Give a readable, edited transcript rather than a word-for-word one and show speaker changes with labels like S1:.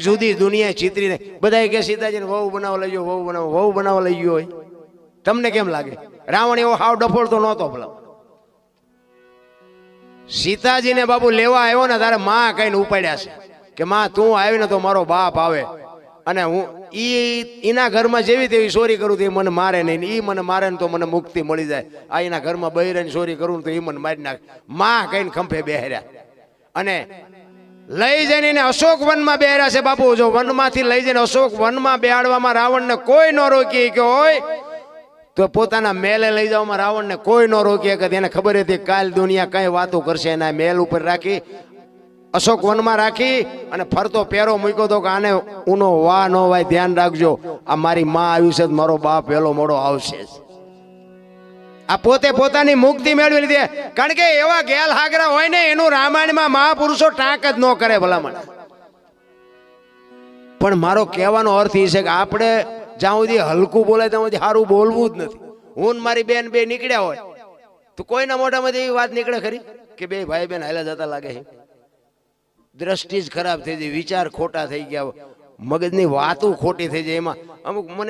S1: જુદી દુનિયા ચિત્રીને બધા કે સીતાજીને વહુ બનાવવા લઈ ગયો, વહુ બનાવવા લઈ ગયો હોય. તમને કેમ લાગે? રાવણ એવો હાવ ડફોળ તો નહોતો ભલા. સીતાજીને બાબુ લેવા આવ્યો ને તારે માં કઈને ઉપાડ્યા છે કે માં તું આવી ને તો મારો બાપ આવે અને હું એના ઘરમાં જેવી તેવી ચોરી કરું તો એ મને મારે નહીં, એ મને મારે ને તો મને મુક્તિ મળી જાય. આ એના ઘરમાં બૈરાની ચોરી કરું તો એ મને મારી નાખે. માં કઈને ખંભે બેહર્યા અને લઈ જઈને એને અશોક વનમાં બેહર્યા છે બાપુ. જો વનમાંથી લઈ જઈને અશોક વનમાં બેહાડવામાં રાવણને કોઈ ન રોકી કે હોય તો પોતાના મેલે લઈ જવામાં રાવણને કોઈ ન રોકી કે એને ખબર હતી કાલ દુનિયા કઈ વાતો કરશે. એના મેલ ઉપર રાખી અશોક વનમાં રાખી અને ફરતો પેરો મૂક્યો તો કે આને ઉનો વા ન વાય ધ્યાન રાખજો, આ મારી માં આવ્યું છે, મારો બાપ વહેલો મોડો આવશે. આ પોતે પોતાની મુક્તિ મેળવી લીધી. કારણ કે એવા ગેલ હાગરા હોય ને એનું રામાયણમાં મહાપુરુષો ટાંક જ ન કરે ભલામણ. પણ મારો કહેવાનો અર્થ એ છે કે આપણે જ્યાં સુધી હલકું બોલાય ત્યાં સુધી સારું બોલવું જ નથી. હું ને મારી બેન બે નીકળ્યા હોય તો કોઈના મોઢામાંથી એવી વાત નીકળે ખરી કે બે ભાઈ બેન હાલા જતા લાગે છે? દ્રષ્ટિ જ ખરાબ થઈ જાય, વિચાર ખોટા થઈ ગયા, મગજની વાતો ખોટી થઈ જાય. એમાં અમુક મને